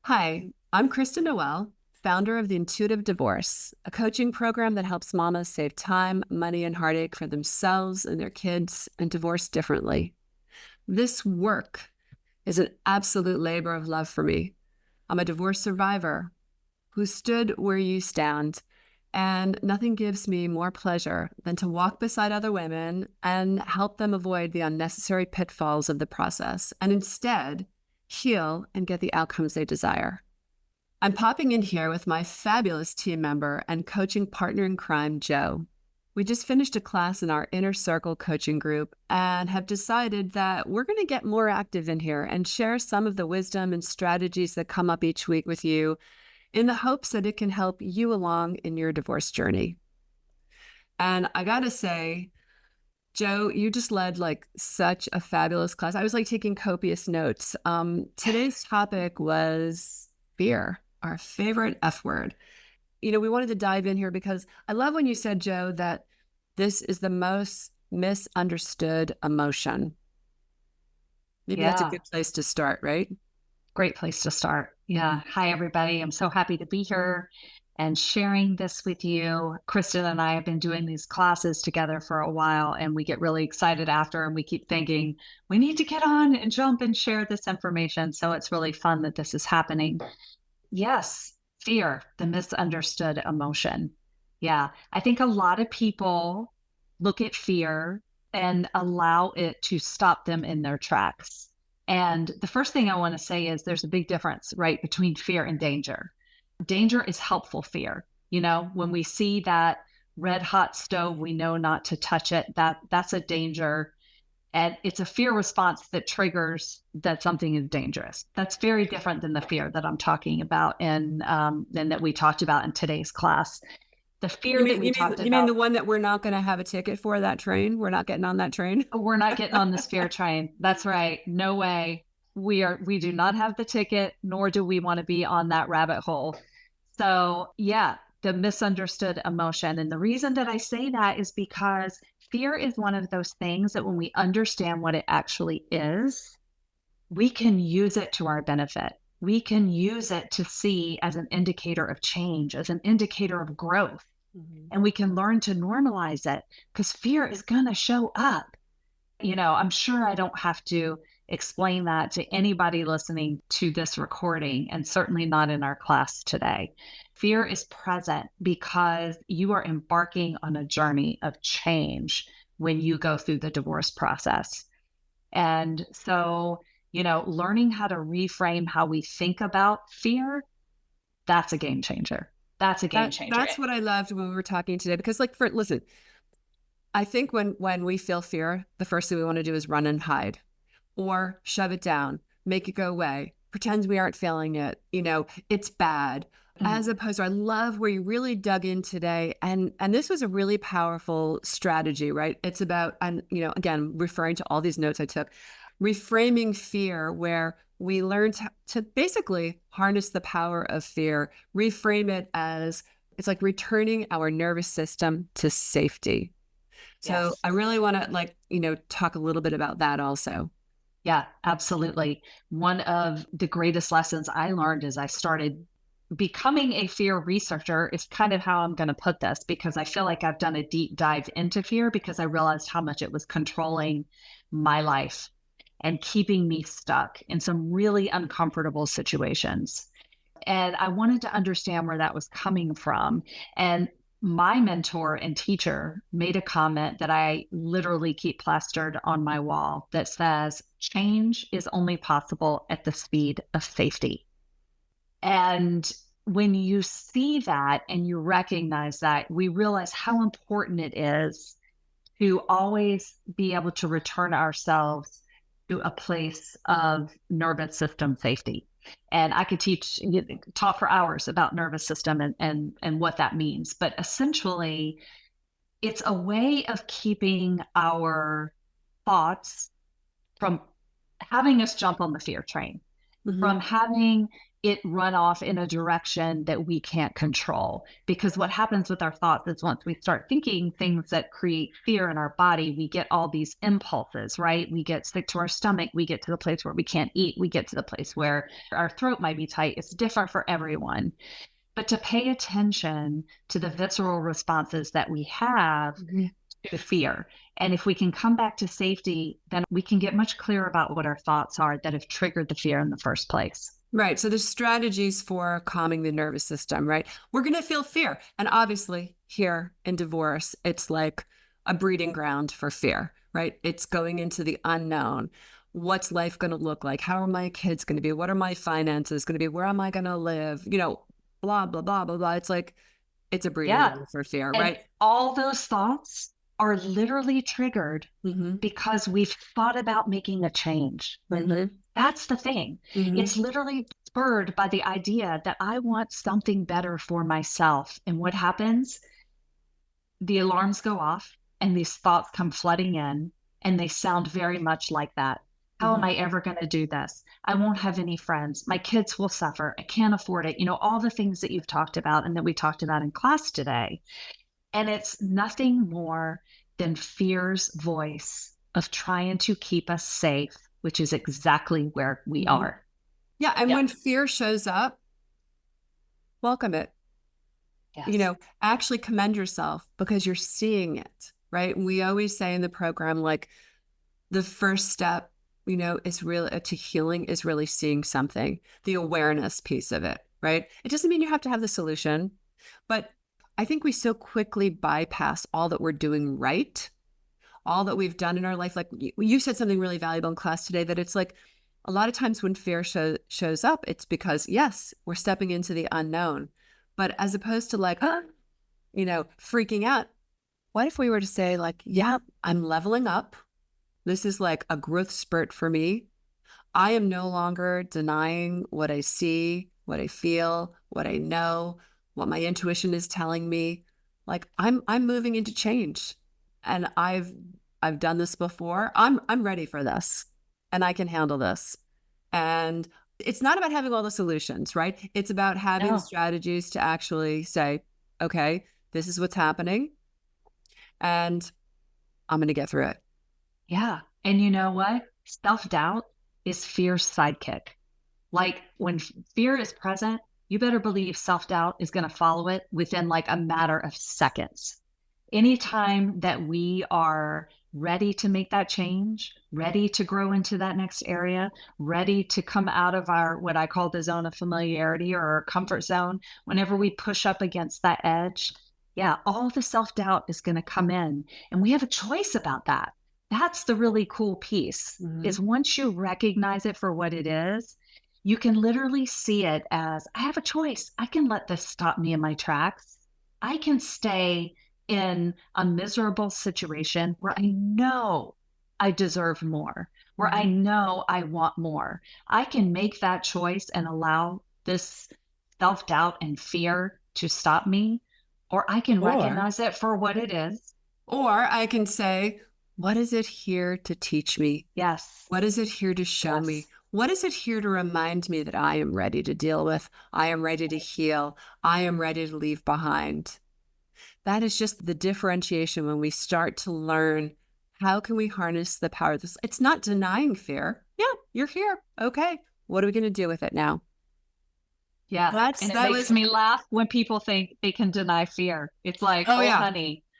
Hi, I'm Kristen Noel, founder of the Intuitive Divorce, a coaching program that helps mamas save time, money, and heartache for themselves and their kids and divorce differently. This work is an absolute labor of love for me. I'm a divorce survivor who stood where you stand, and nothing gives me more pleasure than to walk beside other women and help them avoid the unnecessary pitfalls of the process and instead heal and get the outcomes they desire. I'm popping in here with my fabulous team member and coaching partner in crime, Joe. We just finished a class in our inner circle coaching group and have decided that we're going to get more active in here and share some of the wisdom and strategies that come up each week with you in the hopes that it can help you along in your divorce journey. And I got to say, Joe, you just led like such a fabulous class. I was like taking copious notes. Today's topic was fear, our favorite F word. We wanted to dive in here because I love when you said, Joe, that this is the most misunderstood emotion. Maybe that's a Yeah, good place to start, right? great place to start. Yeah. Hi, everybody. I'm so happy to be here and sharing this with you. Kristen and I have been doing these classes together for a while, and we get really excited after, and we keep thinking, we need to get on and jump and share this information. So it's really fun that this is happening. Yes, fear, the misunderstood emotion. Yeah. I think a lot of people look at fear and allow it to stop them in their tracks. And the first thing I want to say is there's a big difference, right, between fear and danger. Danger is helpful fear. When we see that red hot stove, we know not to touch it. That's a danger, and it's a fear response that triggers that something is dangerous. That's very different than the fear that I'm talking about and that we talked about in today's class. The You fear that mean we you mean talked you mean about, the one that we're not going to have a ticket for that train? We're not getting on that train? we're not getting on this fear train. That's right. No way. We do not have the ticket, nor do we want to be on that rabbit hole. So yeah, the misunderstood emotion. And the reason that I say that is because fear is one of those things that when we understand what it actually is, we can use it to our benefit. We can use it to see as an indicator of change, as an indicator of growth. Mhm. And we can learn to normalize it because fear is going to show up. I'm sure I don't have to explain that to anybody listening to this recording, and certainly not in our class today. Fear is present because you are embarking on a journey of change when you go through the divorce process. And so, learning how to reframe how we think about fear, that's a game changer. That's a game changer. That's what I loved when we were talking today because listen, I think when we feel fear, the first thing we want to do is run and hide or shove it down, make it go away, pretend we aren't feeling it, it's bad. As Mhm. opposed to, I love where you really dug in today, and this was a really powerful strategy, right? It's about, and again, referring to all these notes I took, reframing fear, where we learn to basically harness the power of fear, reframe it as it's like returning our nervous system to safety. So Yes. I really want to talk a little bit about that also. Yeah, absolutely. One of the greatest lessons I learned as I started becoming a fear researcher is kind of how I'm going to put this, because I feel like I've done a deep dive into fear because I realized how much it was controlling my life and keeping me stuck in some really uncomfortable situations. And I wanted to understand where that was coming from. And my mentor and teacher made a comment that I literally keep plastered on my wall that says, change is only possible at the speed of safety. And when you see that and you recognize that, we realize how important it is to always be able to return ourselves to a place of nervous system safety. And I could talk for hours about nervous system and what that means. But essentially, it's a way of keeping our thoughts from having us jump on the fear train, Mhm. from having it run off in a direction that we can't control. Because what happens with our thoughts is once we start thinking things that create fear in our body, we get all these impulses, right? We get sick to our stomach. We get to the place where we can't eat. We get to the place where our throat might be tight. It's different for everyone. But to pay attention to the visceral responses that we have Mhm. to fear. And if we can come back to safety, then we can get much clearer about what our thoughts are that have triggered the fear in the first place. Right. So there's strategies for calming the nervous system, right? We're going to feel fear. And obviously, here in divorce, it's like a breeding ground for fear, right? It's going into the unknown. What's life going to look like? How are my kids going to be? What are my finances going to be? Where am I going to live? Blah, blah, blah, blah, blah. It's like, it's a breeding Yeah. ground for fear, And right? all those thoughts are literally triggered Mm-hmm. because we've thought about making a change. Mm-hmm. That's the thing. Mm-hmm. It's literally spurred by the idea that I want something better for myself. And what happens? The alarms go off and these thoughts come flooding in and they sound very much like that. How am Mm-hmm. I ever going to do this? I won't have any friends. My kids will suffer. I can't afford it. All the things that you've talked about and that we talked about in class today. And it's nothing more than fear's voice of trying to keep us safe, which is exactly where we Mm-hmm. are. Yeah. And Yeah. when fear shows up, welcome it. Yes. Actually commend yourself because you're seeing it, right? And we always say in the program, like the first step, is really to healing is really seeing something, the awareness piece of it, right? It doesn't mean you have to have the solution, but I think we so quickly bypass all that we're doing right, all that we've done in our life. Like you said something really valuable in class today, that it's like a lot of times when fear shows up, it's because, yes, we're stepping into the unknown. But as opposed to like, freaking out, what if we were to say, like, yeah, I'm leveling up. This is like a growth spurt for me. I am no longer denying what I see, what I feel, what I know, what my intuition is telling me. Like I'm moving into change. And I've done this before. I'm ready for this and I can handle this. And it's not about having all the solutions, right? It's about having the No. strategies to actually say, okay, this is what's happening and I'm going to get through it. Yeah. And you know what? Self-doubt is fear's sidekick. Like when fear is present, you better believe self-doubt is going to follow it within like a matter of seconds. Anytime that we are ready to make that change, ready to grow into that next area, ready to come out of our what I call the zone of familiarity or our comfort zone, whenever we push up against that edge, yeah, all the self-doubt is going to come in. And we have a choice about that. That's the really cool piece Mm-hmm. is once you recognize it for what it is, you can literally see it as I have a choice. I can let this stop me in my tracks. I can stay in a miserable situation where I know I deserve more, where I Mm-hmm. know I want more. I can make that choice and allow this self doubt and fear to stop me, or I can Or recognize it for what it is. Or I can say, what is it here to teach me? Yes, What is it here to show me? yes, What is it here to remind me that I am ready to deal with? I am ready to heal. I am ready to leave behind. That is just the differentiation when we start to learn how can we harness the power of this. It's not denying fear. Yeah, you're here. Okay. What are we going to do with it now? yeah. And it That makes was, me laugh when people think they can deny fear. It's like, oh yeah.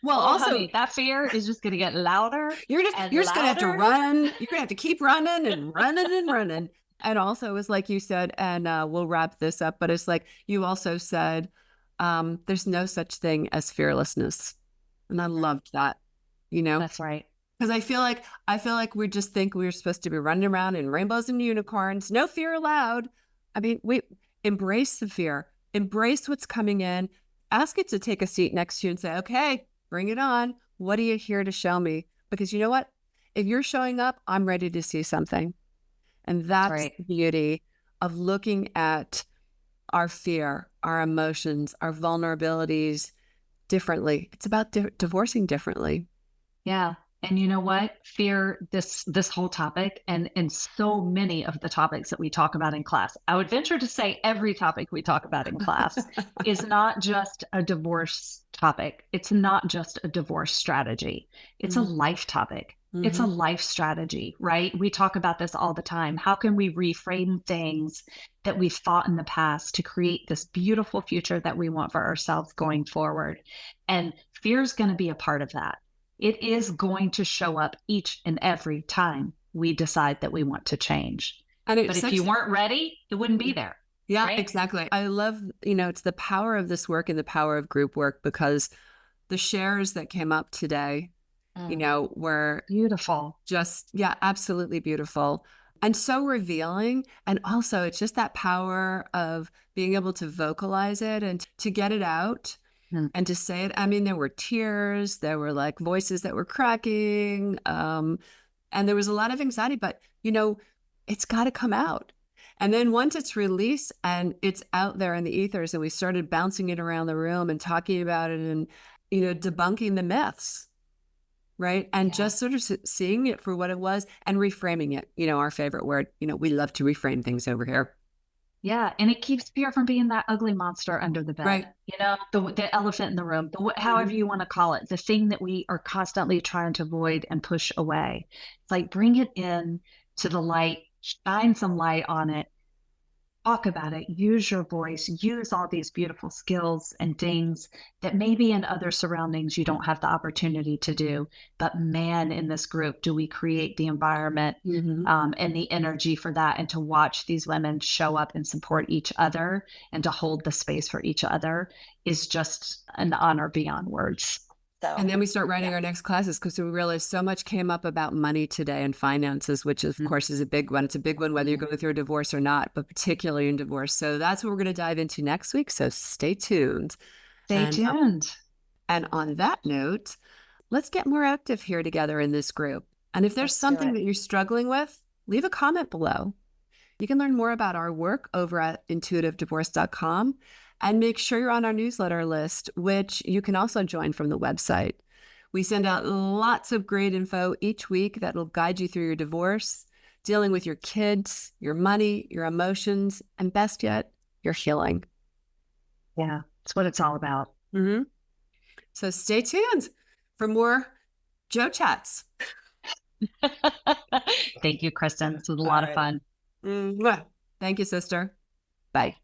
Well, oh, also, honey, that fear is just going to get louder and you're just gonna have to louder. run. You're gonna have to keep running and running and running. And also, it was like you said, and we'll wrap this up. But it's like you also said, there's no such thing as fearlessness, and I loved that. You know, That's right. because I feel like we just think we're supposed to be running around in rainbows and unicorns, no fear allowed. I mean, we embrace the fear, embrace what's coming in, ask it to take a seat next to you and say, okay, bring it on. What are you here to show me? Because you know what? If you're showing up, I'm ready to see something. And That's that's right. the beauty of looking at our fear, our emotions, our vulnerabilities differently. It's about divorcing differently. Yeah. And you know what? Fear, this whole topic and so many of the topics that we talk about in class, I would venture to say every topic we talk about in class is not just a divorce topic. It's not just a divorce strategy. It's a Mhm. life topic. It's a Mhm. life strategy, right? We talk about this all the time. How can we reframe things that we've thought in the past to create this beautiful future that we want for ourselves going forward? And fear is going to be a part of that. It is going to show up each and every time we decide that we want to change. And But it's if such you weren't ready, it wouldn't be Mhm. there, Yeah, right? exactly. I love, it's the power of this work and the power of group work because the shares that came up today, Mm, were beautiful. just, yeah, absolutely beautiful and so revealing. And also, it's just that power of being able to vocalize it and to get it out Mm, and to say it. I mean, there were tears, there were like voices that were cracking, and there was a lot of anxiety, but it's got to come out. And then once it's released and it's out there in the ethers, and we started bouncing it around the room and talking about it and, debunking the myths, right? And yeah. just sort of seeing it for what it was and reframing it, our favorite word. We love to reframe things over here. Yeah, and it keeps fear from being that ugly monster under the bed. Right. The elephant in the room, however Mhm. you want to call it, the thing that we are constantly trying to avoid and push away. It's like bring it in to the light, shine some light on it, talk about it, use your voice, use all these beautiful skills and things that maybe in other surroundings you don't have the opportunity to do. But man, in this group, do we create the environment Mhm. and the energy for that, and to watch these women show up and support each other and to hold the space for each other is just an honor beyond words. And So, then we start yeah. writing our next classes because we realized so much came up about money today and finances, which of Mm, course is a big one. It's a big one whether you're mm. going through a divorce or not, but particularly in divorce. So that's what we're going to dive into next week. So stay tuned. Stay And tuned. and on that note, let's get more active here together in this group. And if there's Let's do something it. that you're struggling with, leave a comment below. You can learn more about our work over at intuitivedivorce.com and make sure you're on our newsletter list, which you can also join from the website. We send out lots of great info each week that will guide you through your divorce, dealing with your kids, your money, your emotions, and best yet, your healing. Yeah, it's what it's all about. Mm-hmm. So stay tuned for more Joe Chats. Thank you, Kristen. This was a All lot of right. fun. Mwah. Thank you, sister. Bye.